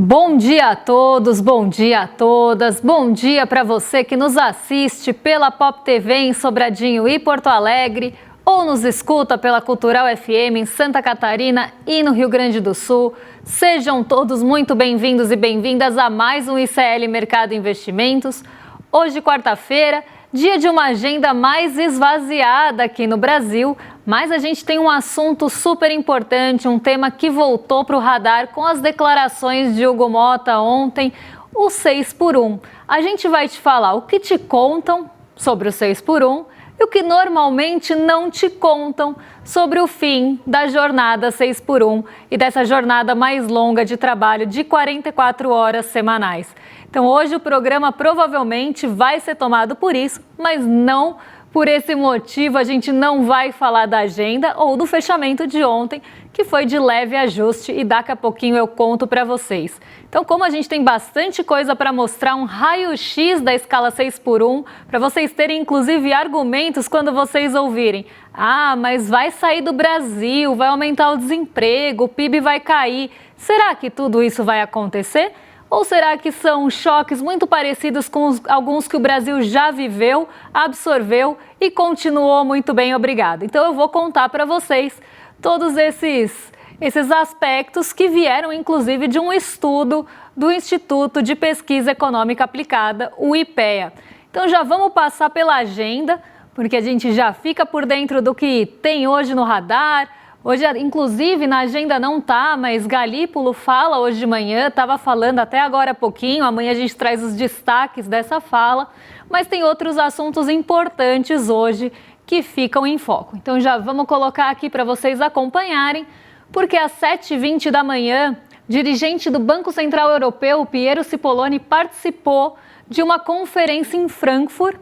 Bom dia a todos, bom dia a todas, bom dia para você que nos assiste pela Pop TV em Sobradinho e Porto Alegre ou nos escuta pela Cultural FM em Santa Catarina e no Rio Grande do Sul. Sejam todos muito bem-vindos e bem-vindas a mais um ICL Mercado Investimentos. Hoje, quarta-feira, dia de uma agenda mais esvaziada aqui no Brasil, mas a gente tem um assunto super importante, um tema que voltou para o radar com as declarações de Hugo Motta ontem, o 6x1. A gente vai te falar o que te contam sobre o 6x1 e o que normalmente não te contam sobre o fim da jornada 6x1 e dessa jornada mais longa de trabalho de 44 horas semanais. Então hoje o programa provavelmente vai ser tomado por isso, mas não por esse motivo. A gente não vai falar da agenda ou do fechamento de ontem, que foi de leve ajuste, e daqui a pouquinho eu conto para vocês. Então, como a gente tem bastante coisa para mostrar, um raio-x da escala 6x1, para vocês terem inclusive argumentos quando vocês ouvirem: ah, mas vai sair do Brasil, vai aumentar o desemprego, o PIB vai cair. Será que tudo isso vai acontecer? Ou será que são choques muito parecidos com alguns que o Brasil já viveu, absorveu e continuou muito bem, obrigado? Então eu vou contar para vocês todos esses aspectos que vieram inclusive de um estudo do Instituto de Pesquisa Econômica Aplicada, o IPEA. Então já vamos passar pela agenda, porque a gente já fica por dentro do que tem hoje no radar. Hoje, inclusive, na agenda não tá, mas Galípolo fala hoje de manhã, estava falando até agora há pouquinho, amanhã a gente traz os destaques dessa fala, mas tem outros assuntos importantes hoje que ficam em foco. Então já vamos colocar aqui para vocês acompanharem, porque às 7h20 da manhã, dirigente do Banco Central Europeu, Piero Cipollone, participou de uma conferência em Frankfurt.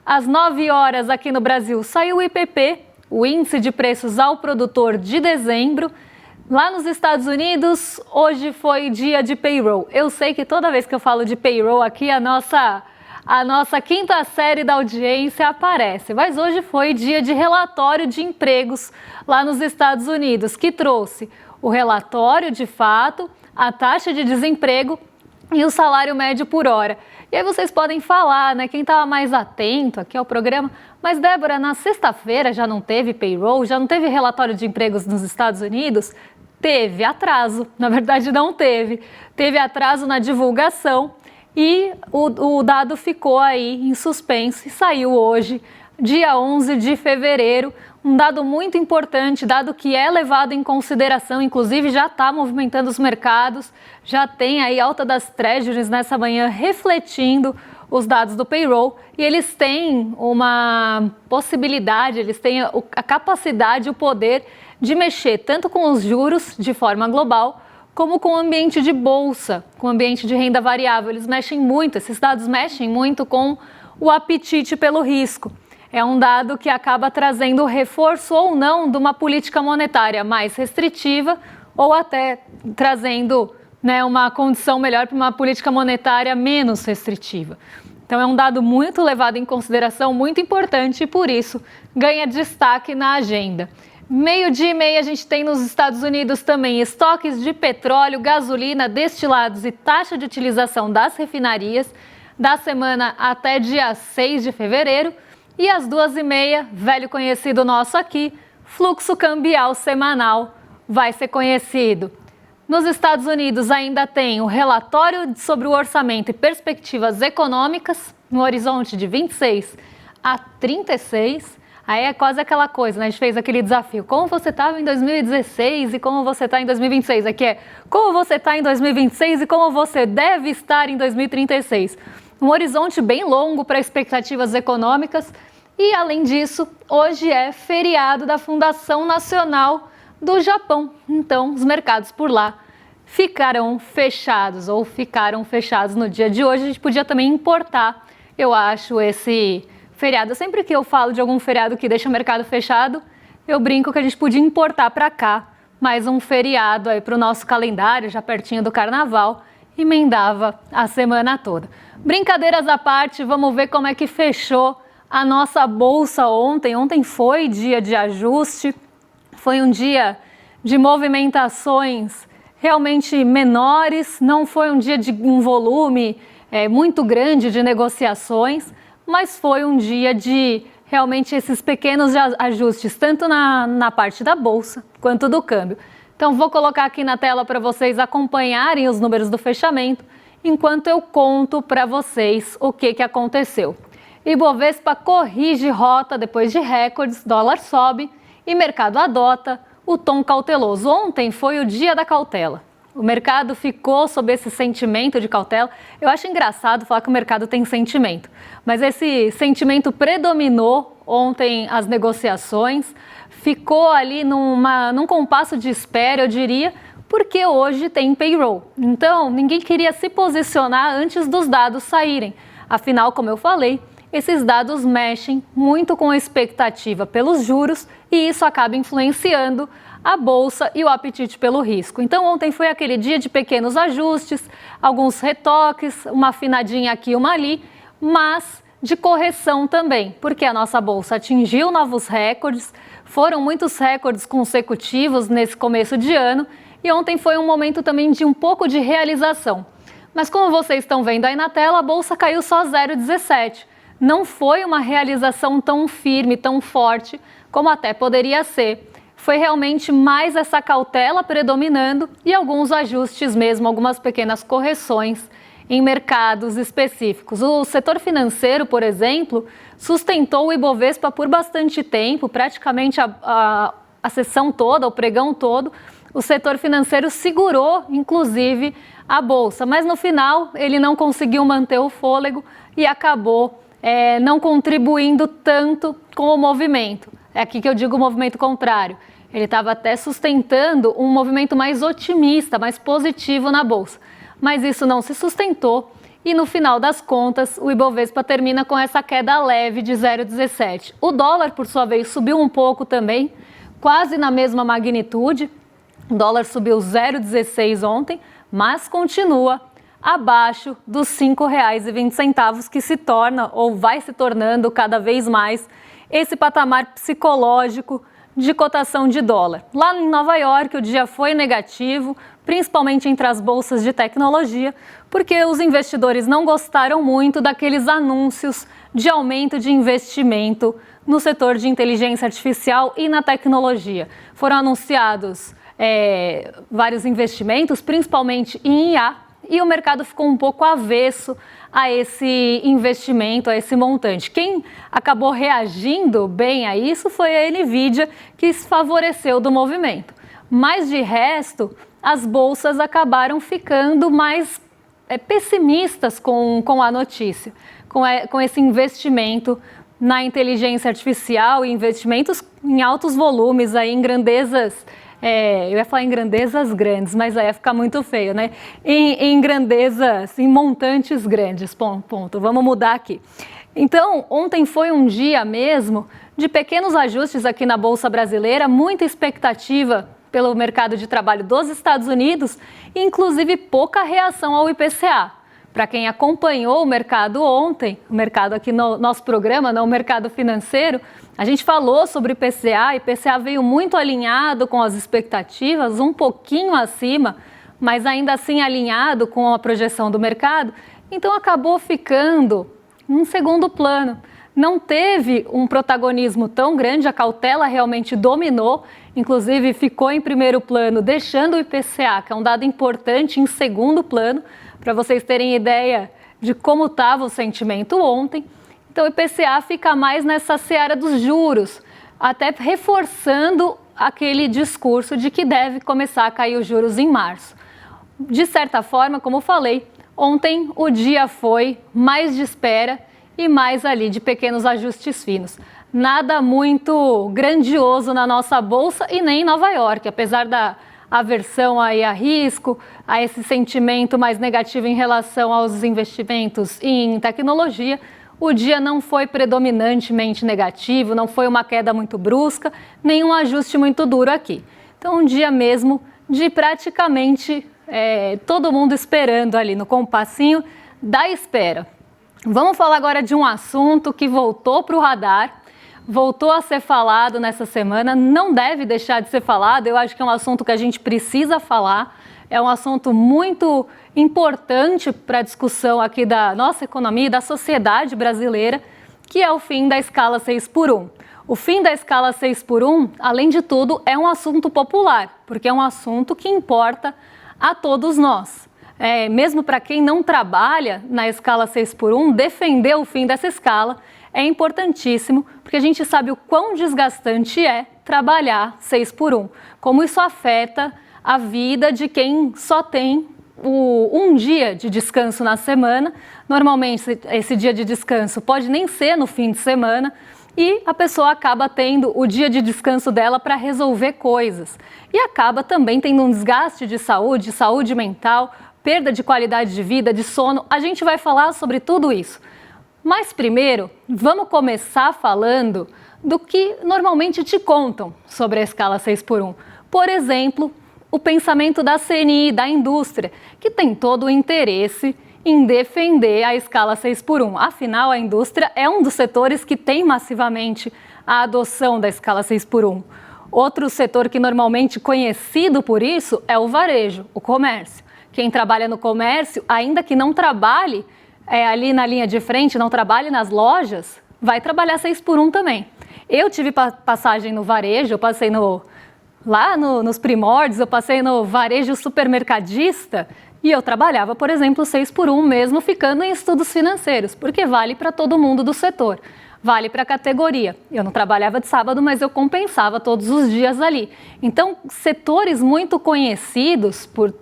Às 9 horas aqui no Brasil saiu o IPP, o Índice de Preços ao Produtor de dezembro. Lá nos Estados Unidos, hoje foi dia de payroll. Eu sei que toda vez que eu falo de payroll aqui, a nossa quinta série da audiência aparece. Mas hoje foi dia de relatório de empregos lá nos Estados Unidos, que trouxe o relatório de fato, a taxa de desemprego e o salário médio por hora. E aí vocês podem falar, né, quem estava mais atento aqui ao programa, mas Débora, na sexta-feira já não teve payroll, já não teve relatório de empregos nos Estados Unidos? Teve atraso, na verdade não teve. Teve atraso na divulgação e o dado ficou aí em suspenso e saiu hoje, dia 11 de fevereiro, um dado muito importante, dado que é levado em consideração, inclusive já está movimentando os mercados, já tem aí alta das treasuries nessa manhã refletindo os dados do payroll, e eles têm uma possibilidade, eles têm a capacidade, o poder de mexer tanto com os juros de forma global, como com o ambiente de bolsa, com o ambiente de renda variável. Eles mexem muito, esses dados mexem muito com o apetite pelo risco. É um dado que acaba trazendo reforço ou não de uma política monetária mais restritiva ou até trazendo, né, uma condição melhor para uma política monetária menos restritiva. Então é um dado muito levado em consideração, muito importante, e por isso ganha destaque na agenda. 12h30 a gente tem nos Estados Unidos também estoques de petróleo, gasolina, destilados e taxa de utilização das refinarias da semana até dia 6 de fevereiro. E às 2h30, velho conhecido nosso aqui, fluxo cambial semanal vai ser conhecido. Nos Estados Unidos ainda tem o relatório sobre o orçamento e perspectivas econômicas, no horizonte de 26 a 36. Aí é quase aquela coisa, né? A gente fez aquele desafio, como você estava em 2016 e como você está em 2026. Aqui é como você está em 2026 e como você deve estar em 2036. Um horizonte bem longo para expectativas econômicas. E, além disso, hoje é feriado da Fundação Nacional do Japão. Então, os mercados por lá ficaram fechados no dia de hoje. A gente podia também importar, eu acho, esse feriado. Sempre que eu falo de algum feriado que deixa o mercado fechado, eu brinco que a gente podia importar para cá mais um feriado aí para o nosso calendário, já pertinho do carnaval, emendava a semana toda. Brincadeiras à parte, vamos ver como é que fechou a nossa bolsa ontem. Ontem foi dia de ajuste, foi um dia de movimentações realmente menores, não foi um dia de um volume muito grande de negociações, mas foi um dia de realmente esses pequenos ajustes, tanto na parte da bolsa quanto do câmbio. Então vou colocar aqui na tela para vocês acompanharem os números do fechamento, enquanto eu conto para vocês o que aconteceu. Ibovespa corrige rota depois de recordes, dólar sobe e mercado adota o tom cauteloso. Ontem foi o dia da cautela. O mercado ficou sob esse sentimento de cautela. Eu acho engraçado falar que o mercado tem sentimento, mas esse sentimento predominou ontem as negociações, ficou ali num compasso de espera, eu diria, porque hoje tem payroll. Então, ninguém queria se posicionar antes dos dados saírem. Afinal, como eu falei, esses dados mexem muito com a expectativa pelos juros e isso acaba influenciando a bolsa e o apetite pelo risco. Então ontem foi aquele dia de pequenos ajustes, alguns retoques, uma afinadinha aqui, uma ali, mas de correção também, porque a nossa bolsa atingiu novos recordes, foram muitos recordes consecutivos nesse começo de ano e ontem foi um momento também de um pouco de realização. Mas como vocês estão vendo aí na tela, a bolsa caiu só 0,17. Não foi uma realização tão firme, tão forte, como até poderia ser. Foi realmente mais essa cautela predominando e alguns ajustes mesmo, algumas pequenas correções em mercados específicos. O setor financeiro, por exemplo, sustentou o Ibovespa por bastante tempo, praticamente a sessão toda, o pregão todo. O setor financeiro segurou, inclusive, a bolsa, mas no final ele não conseguiu manter o fôlego e acabou não contribuindo tanto com o movimento. É aqui que eu digo o movimento contrário. Ele estava até sustentando um movimento mais otimista, mais positivo na bolsa. Mas isso não se sustentou e no final das contas o Ibovespa termina com essa queda leve de 0,17. O dólar, por sua vez, subiu um pouco também, quase na mesma magnitude. O dólar subiu 0,16 ontem, mas continua abaixo dos R$ 5,20, que se torna ou vai se tornando cada vez mais esse patamar psicológico de cotação de dólar. Lá em Nova York o dia foi negativo, principalmente entre as bolsas de tecnologia, porque os investidores não gostaram muito daqueles anúncios de aumento de investimento no setor de inteligência artificial e na tecnologia. Foram anunciados vários investimentos, principalmente em IA, e o mercado ficou um pouco avesso a esse investimento, a esse montante. Quem acabou reagindo bem a isso foi a Nvidia, que se favoreceu do movimento. Mas de resto, as bolsas acabaram ficando mais pessimistas com a notícia, com esse investimento na inteligência artificial e investimentos em altos volumes, aí, em grandezas. Eu ia falar em grandezas grandes, mas aí ia ficar muito feio, né? Em grandezas, em montantes grandes, ponto. Vamos mudar aqui. Então, ontem foi um dia mesmo de pequenos ajustes aqui na Bolsa Brasileira, muita expectativa pelo mercado de trabalho dos Estados Unidos, inclusive pouca reação ao IPCA. Para quem acompanhou o mercado ontem, o mercado aqui no nosso programa, não o mercado financeiro, a gente falou sobre IPCA, IPCA veio muito alinhado com as expectativas, um pouquinho acima, mas ainda assim alinhado com a projeção do mercado, então acabou ficando em segundo plano. Não teve um protagonismo tão grande, a cautela realmente dominou, inclusive ficou em primeiro plano, deixando o IPCA, que é um dado importante, em segundo plano, para vocês terem ideia de como estava o sentimento ontem. Então o IPCA fica mais nessa seara dos juros, até reforçando aquele discurso de que deve começar a cair os juros em março. De certa forma, como eu falei, ontem o dia foi mais de espera e mais ali de pequenos ajustes finos. Nada muito grandioso na nossa bolsa e nem em Nova York, apesar da aversão aí a risco, a esse sentimento mais negativo em relação aos investimentos em tecnologia, o dia não foi predominantemente negativo, não foi uma queda muito brusca, nem um ajuste muito duro aqui. Então, um dia mesmo de praticamente todo mundo esperando ali no compassinho da espera. Vamos falar agora de um assunto que voltou para o radar, voltou a ser falado nessa semana, não deve deixar de ser falado, eu acho que é um assunto que a gente precisa falar, é um assunto muito importante para a discussão aqui da nossa economia e da sociedade brasileira, que é o fim da escala 6x1. O fim da escala 6x1, além de tudo, é um assunto popular, porque é um assunto que importa a todos nós. Mesmo para quem não trabalha na escala 6x1, defender o fim dessa escala é importantíssimo, porque a gente sabe o quão desgastante é trabalhar 6x1, como isso afeta a vida de quem só tem um dia de descanso na semana. Normalmente esse dia de descanso pode nem ser no fim de semana, e a pessoa acaba tendo o dia de descanso dela para resolver coisas. E acaba também tendo um desgaste de saúde mental, perda de qualidade de vida, de sono. A gente vai falar sobre tudo isso. Mas primeiro, vamos começar falando do que normalmente te contam sobre a escala 6x1. Por exemplo, o pensamento da CNI, da indústria, que tem todo o interesse em defender a escala 6x1. Afinal, a indústria é um dos setores que tem massivamente a adoção da escala 6x1. Outro setor que normalmente conhecido por isso é o varejo, o comércio. Quem trabalha no comércio, ainda que não trabalhe ali na linha de frente, não trabalhe nas lojas, vai trabalhar 6x1 também. Eu tive passagem no varejo, eu passei lá nos primórdios, eu passei no varejo supermercadista e eu trabalhava, por exemplo, 6x1 mesmo ficando em estudos financeiros, porque vale para todo mundo do setor, vale para a categoria. Eu não trabalhava de sábado, mas eu compensava todos os dias ali. Então, setores muito conhecidos por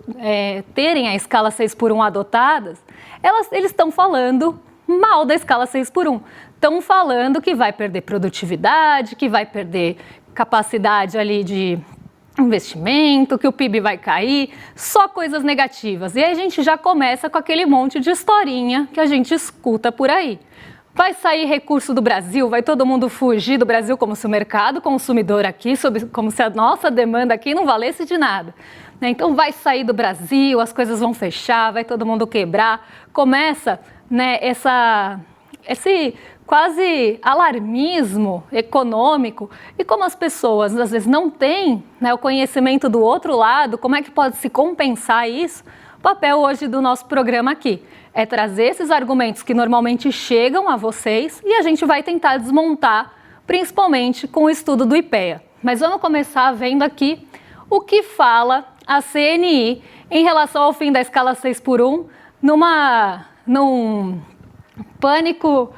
terem a escala 6x1 adotadas, eles estão falando mal da escala 6x1. Estão falando que vai perder produtividade, que vai perder capacidade ali de investimento, que o PIB vai cair, só coisas negativas. E aí a gente já começa com aquele monte de historinha que a gente escuta por aí. Vai sair recurso do Brasil, vai todo mundo fugir do Brasil como se o mercado consumidor aqui, como se a nossa demanda aqui não valesse de nada. Então vai sair do Brasil, as coisas vão fechar, vai todo mundo quebrar. Começa esse quase alarmismo econômico, e como as pessoas às vezes não têm o conhecimento do outro lado, como é que pode se compensar isso? O papel hoje do nosso programa aqui é trazer esses argumentos que normalmente chegam a vocês e a gente vai tentar desmontar, principalmente com o estudo do IPEA. Mas vamos começar vendo aqui o que fala a CNI em relação ao fim da escala 6x1, num pânico,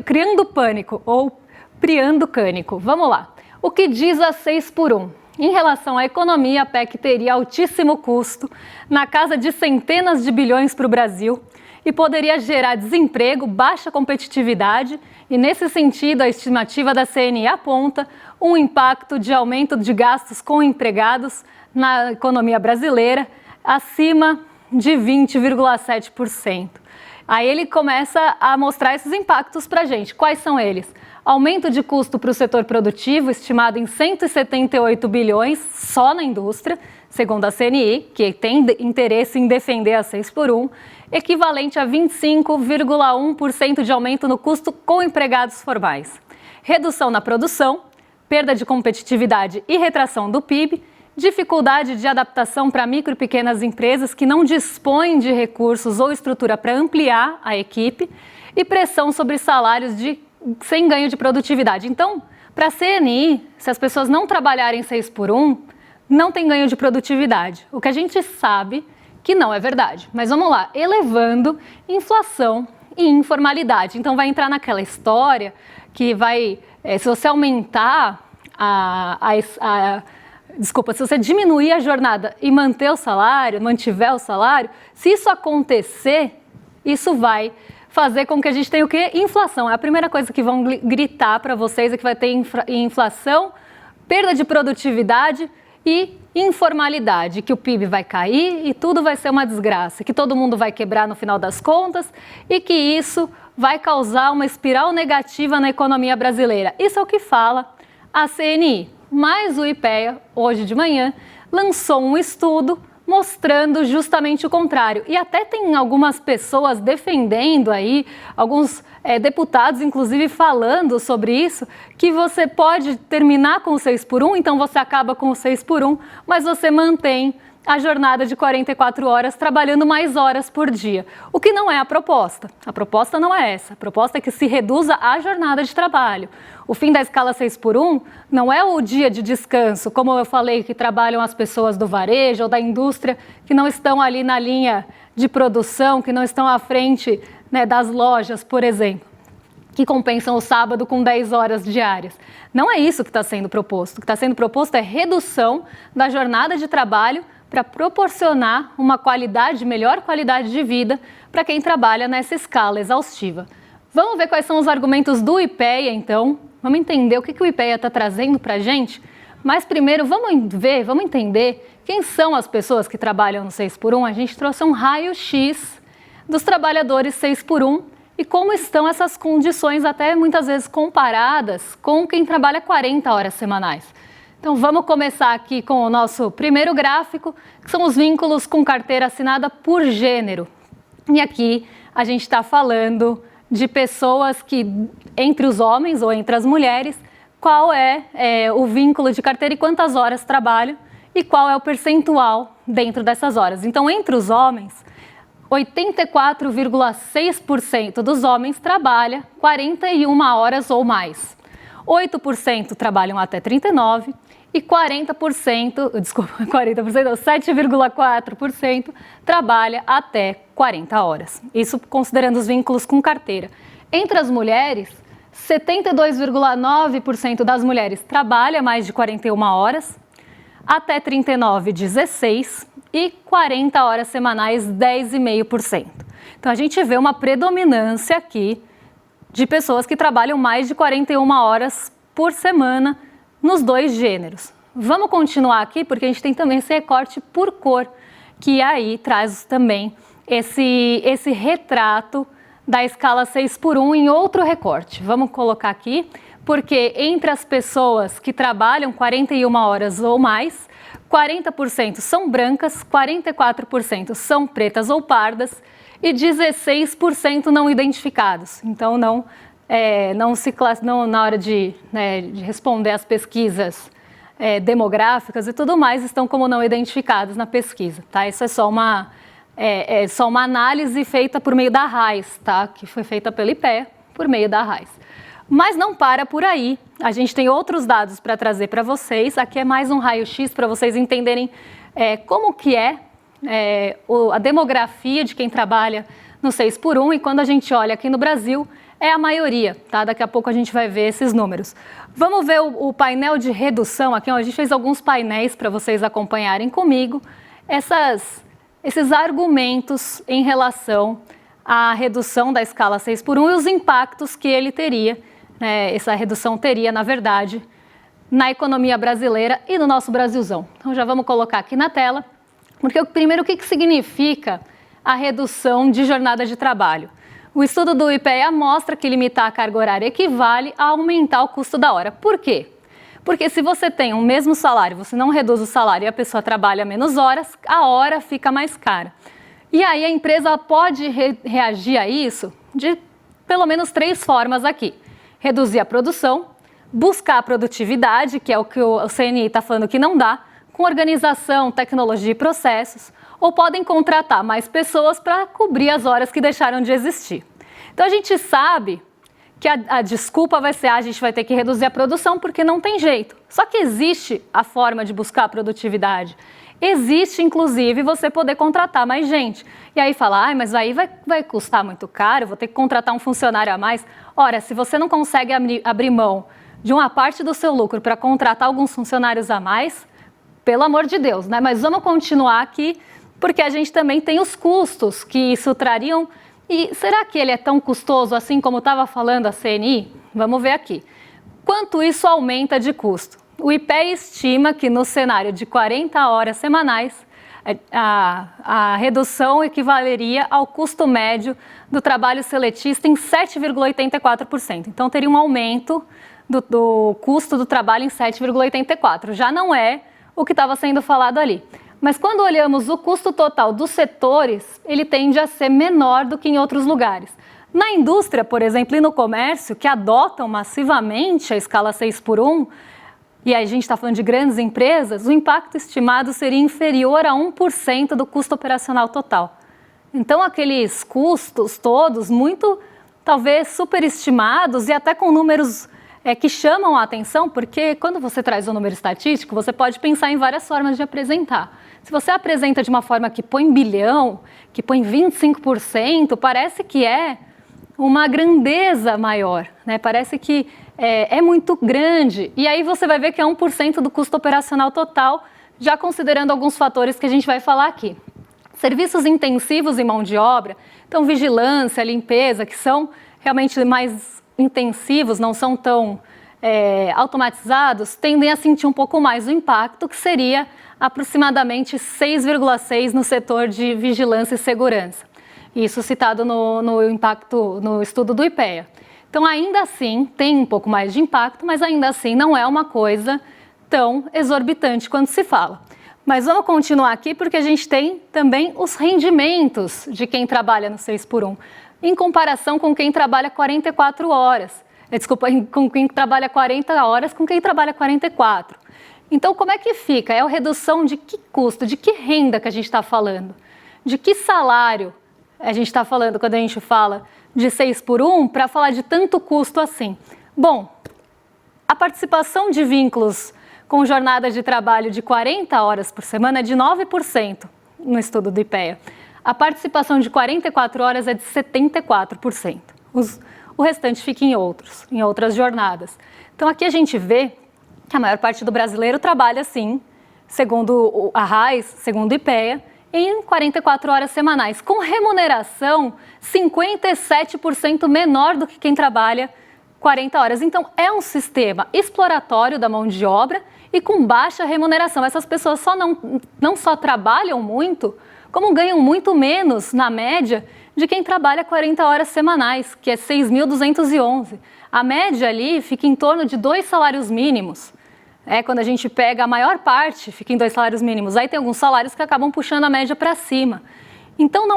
criando pânico ou priando cânico. Vamos lá. O que diz a 6x1? Em relação à economia, a PEC teria altíssimo custo, na casa de centenas de bilhões para o Brasil, e poderia gerar desemprego, baixa competitividade, e nesse sentido a estimativa da CNI aponta um impacto de aumento de gastos com empregados na economia brasileira acima de 20,7%. Aí ele começa a mostrar esses impactos para a gente. Quais são eles? Aumento de custo para o setor produtivo, estimado em 178 bilhões só na indústria, segundo a CNI, que tem interesse em defender a 6x1, equivalente a 25,1% de aumento no custo com empregados formais. Redução na produção, perda de competitividade e retração do PIB, dificuldade de adaptação para micro e pequenas empresas que não dispõem de recursos ou estrutura para ampliar a equipe e pressão sobre salários sem ganho de produtividade. Então, para a CNI, se as pessoas não trabalharem 6x1, não tem ganho de produtividade. O que a gente sabe que não é verdade. Mas vamos lá, elevando inflação e informalidade. Então vai entrar naquela história que vai, se você aumentar se você diminuir a jornada e mantiver o salário, se isso acontecer, isso vai fazer com que a gente tenha o quê? Inflação. É a primeira coisa que vão gritar para vocês, é que vai ter inflação, perda de produtividade e informalidade, que o PIB vai cair e tudo vai ser uma desgraça, que todo mundo vai quebrar no final das contas e que isso vai causar uma espiral negativa na economia brasileira. Isso é o que fala a CNI. Mas o IPEA, hoje de manhã, lançou um estudo mostrando justamente o contrário. E até tem algumas pessoas defendendo aí, alguns deputados, inclusive, falando sobre isso, que você pode terminar com o 6x1, então você acaba com o 6x1, mas você mantém a jornada de 44 horas, trabalhando mais horas por dia. O que não é a proposta. A proposta não é essa. A proposta é que se reduza a jornada de trabalho. O fim da escala 6x1 não é o dia de descanso, como eu falei, que trabalham as pessoas do varejo ou da indústria, que não estão ali na linha de produção, que não estão à frente, né, das lojas, por exemplo, que compensam o sábado com 10 horas diárias. Não é isso que está sendo proposto. O que está sendo proposto é redução da jornada de trabalho para proporcionar uma melhor qualidade de vida para quem trabalha nessa escala exaustiva. Vamos ver quais são os argumentos do IPEA, então. Vamos entender o que o IPEA está trazendo para a gente. Mas primeiro, vamos entender quem são as pessoas que trabalham no 6x1. A gente trouxe um raio-x dos trabalhadores 6x1 e como estão essas condições, até muitas vezes comparadas com quem trabalha 40 horas semanais. Então vamos começar aqui com o nosso primeiro gráfico, que são os vínculos com carteira assinada por gênero. E aqui a gente está falando de pessoas que, entre os homens ou entre as mulheres, qual é o vínculo de carteira e quantas horas trabalham e qual é o percentual dentro dessas horas. Então, entre os homens, 84,6% dos homens trabalha 41 horas ou mais. 8% trabalham até 39 e 7,4% trabalha até 40 horas. Isso considerando os vínculos com carteira. Entre as mulheres, 72,9% das mulheres trabalha mais de 41 horas, até 39, 16 e 40 horas semanais, 10,5%. Então a gente vê uma predominância aqui de pessoas que trabalham mais de 41 horas por semana nos dois gêneros. Vamos continuar aqui porque a gente tem também esse recorte por cor, que aí traz também esse retrato da escala 6x1 em outro recorte. Vamos colocar aqui, porque entre as pessoas que trabalham 41 horas ou mais, 40% são brancas, 44% são pretas ou pardas e 16% não identificados. Então, na hora de responder às pesquisas demográficas e tudo mais, estão como não identificados na pesquisa. Tá? Isso é só uma análise feita por meio da RAIS, tá? Que foi feita pelo IPEA por meio da RAIS. Mas não para por aí, a gente tem outros dados para trazer para vocês. Aqui é mais um raio-x para vocês entenderem como que a demografia de quem trabalha no 6x1 e quando a gente olha aqui no Brasil, é a maioria, tá? Daqui a pouco a gente vai ver esses números. Vamos ver o painel de redução aqui, ó. A gente fez alguns painéis para vocês acompanharem comigo esses argumentos em relação à redução da escala 6x1 e os impactos que ele teria, essa redução teria, na verdade, na economia brasileira e no nosso Brasilzão. Então já vamos colocar aqui na tela, porque primeiro o que significa a redução de jornada de trabalho? O estudo do IPEA mostra que limitar a carga horária equivale a aumentar o custo da hora. Por quê? Porque se você tem o mesmo salário, você não reduz o salário e a pessoa trabalha menos horas, a hora fica mais cara. E aí a empresa pode reagir a isso de pelo menos 3 formas aqui. Reduzir a produção, buscar a produtividade, que é o que o CNI está falando que não dá, com organização, tecnologia e processos, ou podem contratar mais pessoas para cobrir as horas que deixaram de existir. Então a gente sabe que a desculpa vai ser a gente vai ter que reduzir a produção porque não tem jeito. Só que existe a forma de buscar a produtividade. Existe, inclusive, você poder contratar mais gente. E aí fala, mas aí vai custar muito caro, vou ter que contratar um funcionário a mais. Ora, se você não consegue abrir mão de uma parte do seu lucro para contratar alguns funcionários a mais, pelo amor de Deus, né? Mas vamos continuar aqui, porque a gente também tem os custos que isso trariam. E será que ele é tão custoso assim como estava falando a CNI? Vamos ver aqui. Quanto isso aumenta de custo? O IPEA estima que no cenário de 40 horas semanais, a redução equivaleria ao custo médio do trabalho seletista em 7,84%. Então, teria um aumento do custo do trabalho em 7,84%. Já não é o que estava sendo falado ali. Mas quando olhamos o custo total dos setores, ele tende a ser menor do que em outros lugares. Na indústria, por exemplo, e no comércio, que adotam massivamente a escala 6x1, e aí a gente está falando de grandes empresas, o impacto estimado seria inferior a 1% do custo operacional total. Então, aqueles custos todos muito, talvez, superestimados e até com números que chamam a atenção, porque quando você traz um número estatístico, você pode pensar em várias formas de apresentar. Se você apresenta de uma forma que põe bilhão, que põe 25%, parece que é uma grandeza maior, né? Parece que é muito grande. E aí você vai ver que é 1% do custo operacional total, já considerando alguns fatores que a gente vai falar aqui. Serviços intensivos em mão de obra, então vigilância, limpeza, que são realmente mais intensivos, não são tão automatizados, tendem a sentir um pouco mais o impacto, que seria aproximadamente 6,6% no setor de vigilância e segurança. Isso citado no estudo do IPEA. Então, ainda assim, tem um pouco mais de impacto, mas ainda assim não é uma coisa tão exorbitante quanto se fala. Mas vamos continuar aqui porque a gente tem também os rendimentos de quem trabalha no 6x1, em comparação com quem trabalha 44 horas. Com quem trabalha 40 horas, com quem trabalha 44. Então, como é que fica? É a redução de que custo, de que renda que a gente está falando? De que salário a gente está falando quando a gente fala de 6x1 para falar de tanto custo assim? Bom, a participação de vínculos com jornadas de trabalho de 40 horas por semana é de 9% no estudo do IPEA. A participação de 44 horas é de 74%. O restante fica em outras jornadas. Então aqui a gente vê que a maior parte do brasileiro trabalha assim, segundo a RAIS, segundo o IPEA, em 44 horas semanais, com remuneração 57% menor do que quem trabalha 40 horas. Então é um sistema exploratório da mão de obra e com baixa remuneração. Essas pessoas não só trabalham muito, como ganham muito menos, na média, de quem trabalha 40 horas semanais, que é 6.211. A média ali fica em torno de 2 salários mínimos. Quando a gente pega a maior parte, fica em 2 salários mínimos. Aí tem alguns salários que acabam puxando a média para cima. Então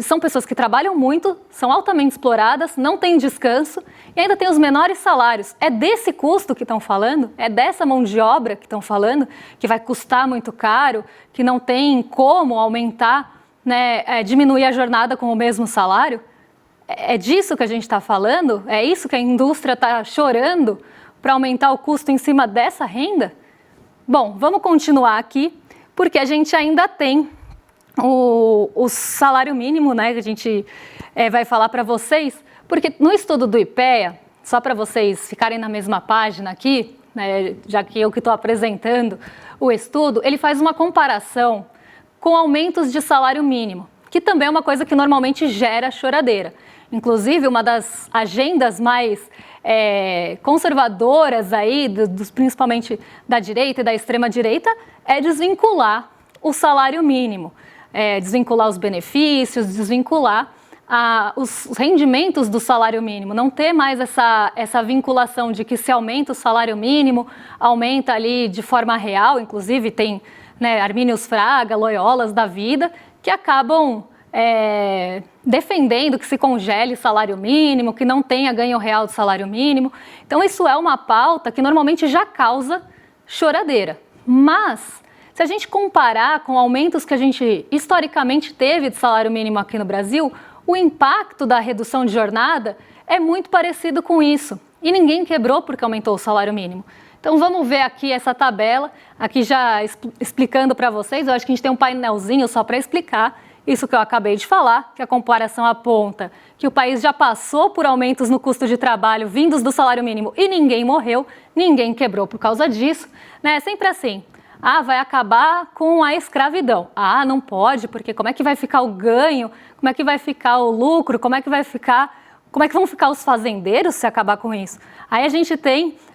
são pessoas que trabalham muito, são altamente exploradas, não têm descanso e ainda tem os menores salários. É desse custo que estão falando? É dessa mão de obra que estão falando? Que vai custar muito caro, que não tem como aumentar, diminuir a jornada com o mesmo salário? É disso que a gente está falando? É isso que a indústria está chorando para aumentar o custo em cima dessa renda? Bom, vamos continuar aqui, porque a gente ainda tem o salário mínimo, que a gente vai falar para vocês, porque no estudo do IPEA, só para vocês ficarem na mesma página aqui, já que eu que estou apresentando o estudo, ele faz uma comparação com aumentos de salário mínimo, que também é uma coisa que normalmente gera choradeira. Inclusive, uma das agendas mais conservadoras aí, principalmente da direita e da extrema-direita, é desvincular o salário mínimo, desvincular os benefícios, desvincular os rendimentos do salário mínimo, não ter mais essa vinculação de que se aumenta o salário mínimo, aumenta ali de forma real, inclusive tem Armínios Fraga, Loyolas da vida, que acabam defendendo que se congele salário mínimo, que não tenha ganho real do salário mínimo. Então isso é uma pauta que normalmente já causa choradeira. Mas, se a gente comparar com aumentos que a gente historicamente teve de salário mínimo aqui no Brasil, o impacto da redução de jornada é muito parecido com isso. E ninguém quebrou porque aumentou o salário mínimo. Então vamos ver aqui essa tabela, aqui já explicando para vocês. Eu acho que a gente tem um painelzinho só para explicar isso que eu acabei de falar, que a comparação aponta que o país já passou por aumentos no custo de trabalho vindos do salário mínimo e ninguém morreu, ninguém quebrou por causa disso. É sempre assim, vai acabar com a escravidão. Não pode, porque como é que vai ficar o ganho, como é que vai ficar o lucro, como é que vão ficar os fazendeiros se acabar com isso? Aí a gente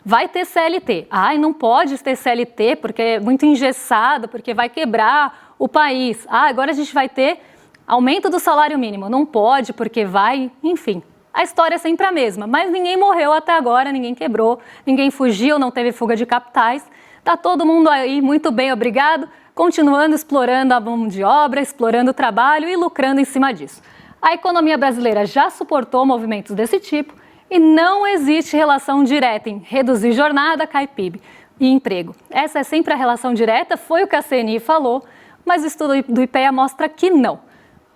vai ter CLT. Não pode ter CLT porque é muito engessado, porque vai quebrar o país. Agora a gente vai ter aumento do salário mínimo. Não pode porque vai, enfim. A história é sempre a mesma, mas ninguém morreu até agora, ninguém quebrou, ninguém fugiu, não teve fuga de capitais. Tá todo mundo aí muito bem, obrigado, continuando explorando a mão de obra, explorando o trabalho e lucrando em cima disso. A economia brasileira já suportou movimentos desse tipo e não existe relação direta em reduzir jornada, cai PIB e emprego. Essa é sempre a relação direta, foi o que a CNI falou, mas o estudo do IPEA mostra que não.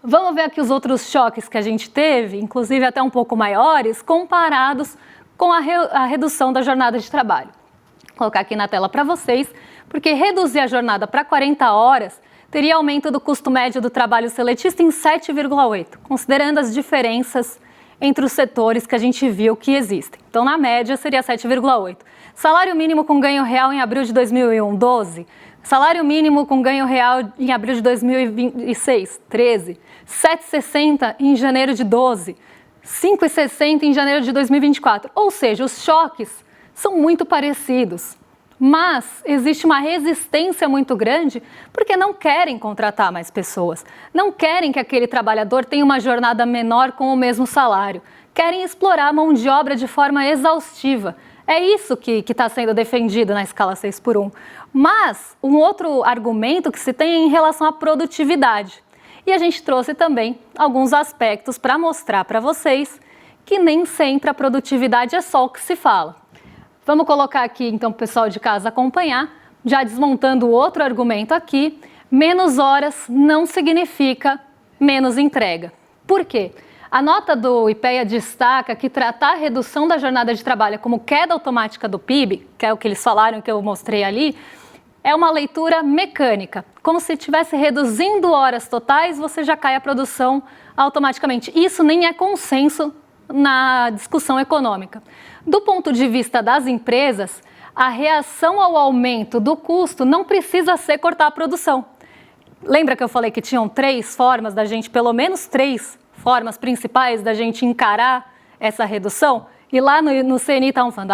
Vamos ver aqui os outros choques que a gente teve, inclusive até um pouco maiores, comparados com a redução da jornada de trabalho. Vou colocar aqui na tela para vocês, porque reduzir a jornada para 40 horas teria aumento do custo médio do trabalho seletista em 7,8, considerando as diferenças entre os setores que a gente viu que existem. Então, na média, seria 7,8. Salário mínimo com ganho real em abril de 2001, 12. Salário mínimo com ganho real em abril de 2006, 13. 7,60 em janeiro de 12. 5,60 em janeiro de 2024. Ou seja, os choques são muito parecidos. Mas existe uma resistência muito grande porque não querem contratar mais pessoas. Não querem que aquele trabalhador tenha uma jornada menor com o mesmo salário. Querem explorar a mão de obra de forma exaustiva. É isso que está sendo defendido na escala 6x1. Mas um outro argumento que se tem é em relação à produtividade. E a gente trouxe também alguns aspectos para mostrar para vocês que nem sempre a produtividade é só o que se fala. Vamos colocar aqui, então, para o pessoal de casa acompanhar, já desmontando o outro argumento aqui, menos horas não significa menos entrega. Por quê? A nota do IPEA destaca que tratar a redução da jornada de trabalho como queda automática do PIB, que é o que eles falaram, que eu mostrei ali, é uma leitura mecânica, como se estivesse reduzindo horas totais, você já cai a produção automaticamente. Isso nem é consenso na discussão econômica. Do ponto de vista das empresas, a reação ao aumento do custo não precisa ser cortar a produção. Lembra que eu falei que tinham pelo menos três formas principais da gente encarar essa redução? E lá no CNI estavam falando,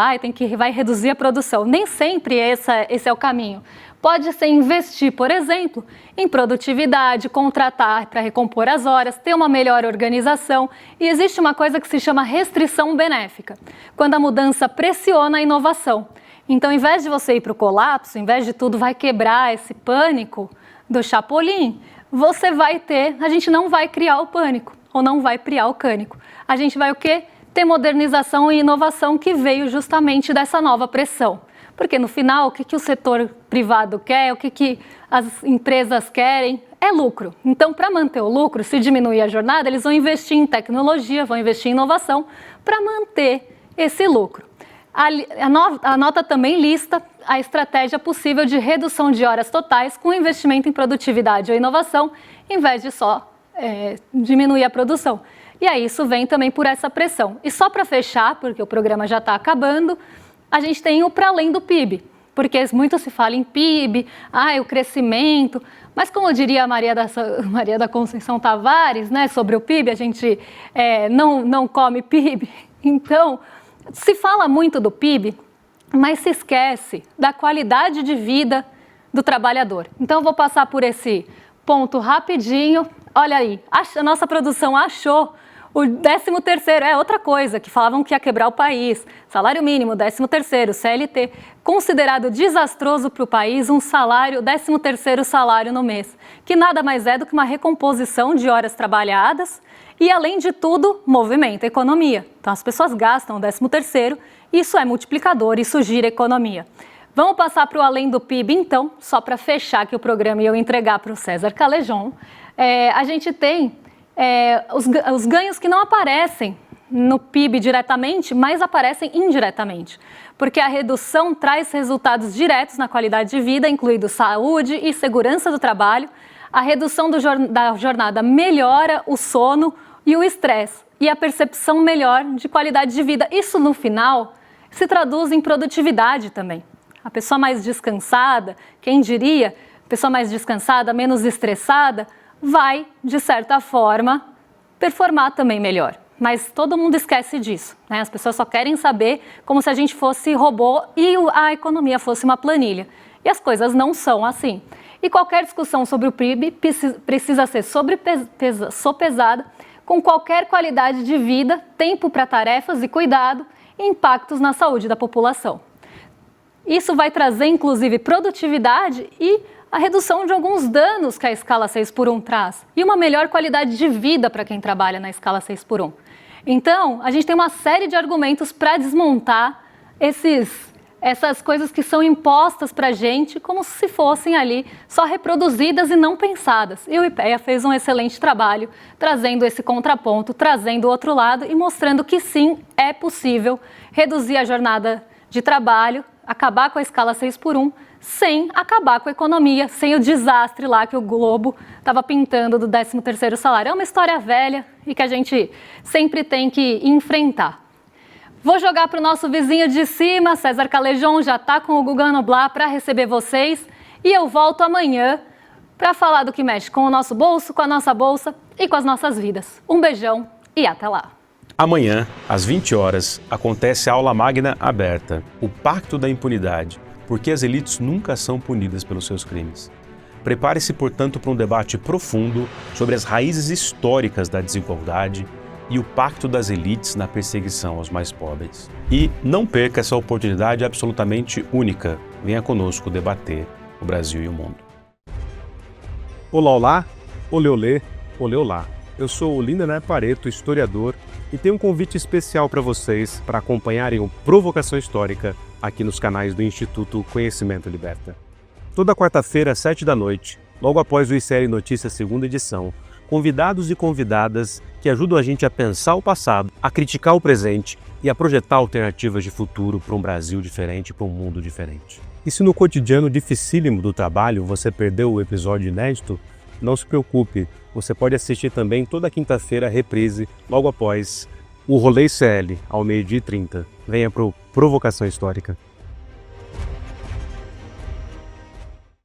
vai reduzir a produção. Nem sempre esse é o caminho. Pode ser investir, por exemplo, em produtividade, contratar para recompor as horas, ter uma melhor organização. E existe uma coisa que se chama restrição benéfica, quando a mudança pressiona a inovação. Então, em vez de você ir para o colapso, em vez de tudo vai quebrar esse pânico do Chapolin, a gente não vai criar o pânico, ou não vai criar o cânico. A gente vai o quê? Ter modernização e inovação que veio justamente dessa nova pressão. Porque no final, o que o setor privado quer, o que as empresas querem, é lucro. Então, para manter o lucro, se diminuir a jornada, eles vão investir em tecnologia, vão investir em inovação para manter esse lucro. A nota também lista a estratégia possível de redução de horas totais com investimento em produtividade ou inovação, em vez de só diminuir a produção. E aí isso vem também por essa pressão. E só para fechar, porque o programa já está acabando, a gente tem o para além do PIB, porque muito se fala em PIB, o crescimento, mas como diria a Maria da Conceição Tavares, né, sobre o PIB, a gente não come PIB. Então, se fala muito do PIB, mas se esquece da qualidade de vida do trabalhador. Então, eu vou passar por esse ponto rapidinho. Olha aí, a nossa produção achou o 13º, é outra coisa, que falavam que ia quebrar o país. Salário mínimo, 13º, CLT, considerado desastroso para o país, 13º salário no mês, que nada mais é do que uma recomposição de horas trabalhadas e, além de tudo, movimenta a economia. Então, as pessoas gastam o 13º, isso é multiplicador, isso gira a economia. Vamos passar para o além do PIB, então, só para fechar aqui o programa e eu entregar para o César Calejon. A gente tem os ganhos que não aparecem no PIB diretamente, mas aparecem indiretamente, porque a redução traz resultados diretos na qualidade de vida, incluindo saúde e segurança do trabalho. A redução da jornada melhora o sono e o estresse e a percepção melhor de qualidade de vida. Isso, no final, se traduz em produtividade também. A pessoa mais descansada, quem diria, pessoa mais descansada, menos estressada, vai, de certa forma, performar também melhor. Mas todo mundo esquece disso, né? As pessoas só querem saber como se a gente fosse robô e a economia fosse uma planilha. E as coisas não são assim. E qualquer discussão sobre o PIB precisa ser sopesada com qualquer qualidade de vida, tempo para tarefas e cuidado e impactos na saúde da população. Isso vai trazer, inclusive, produtividade e a redução de alguns danos que a escala 6x1 traz e uma melhor qualidade de vida para quem trabalha na escala 6x1. Então, a gente tem uma série de argumentos para desmontar essas coisas que são impostas para a gente como se fossem ali só reproduzidas e não pensadas. E o IPEA fez um excelente trabalho trazendo esse contraponto, trazendo o outro lado e mostrando que sim, é possível reduzir a jornada de trabalho, acabar com a escala 6x1, sem acabar com a economia, sem o desastre lá que o Globo estava pintando do 13º salário. É uma história velha e que a gente sempre tem que enfrentar. Vou jogar para o nosso vizinho de cima, César Calejon já está com o Guga Noblar para receber vocês e eu volto amanhã para falar do que mexe com o nosso bolso, com a nossa bolsa e com as nossas vidas. Um beijão e até lá! Amanhã, às 20 horas, acontece a aula magna aberta, o Pacto da Impunidade, porque as elites nunca são punidas pelos seus crimes. Prepare-se, portanto, para um debate profundo sobre as raízes históricas da desigualdade e o pacto das elites na perseguição aos mais pobres. E não perca essa oportunidade absolutamente única. Venha conosco debater o Brasil e o mundo. Olá, olá, olê, olê, olê, olá. Eu sou o Lindener Pareto, historiador, e tenho um convite especial para vocês para acompanharem o Provocação Histórica aqui nos canais do Instituto Conhecimento Liberta. Toda quarta-feira, às 7h, logo após o ICL Notícias segunda edição, convidados e convidadas que ajudam a gente a pensar o passado, a criticar o presente e a projetar alternativas de futuro para um Brasil diferente, para um mundo diferente. E se no cotidiano dificílimo do trabalho você perdeu o episódio inédito, não se preocupe, você pode assistir também toda quinta-feira a reprise, logo após o Rolê ICL, ao 12h30. Venha para o Provocação Histórica.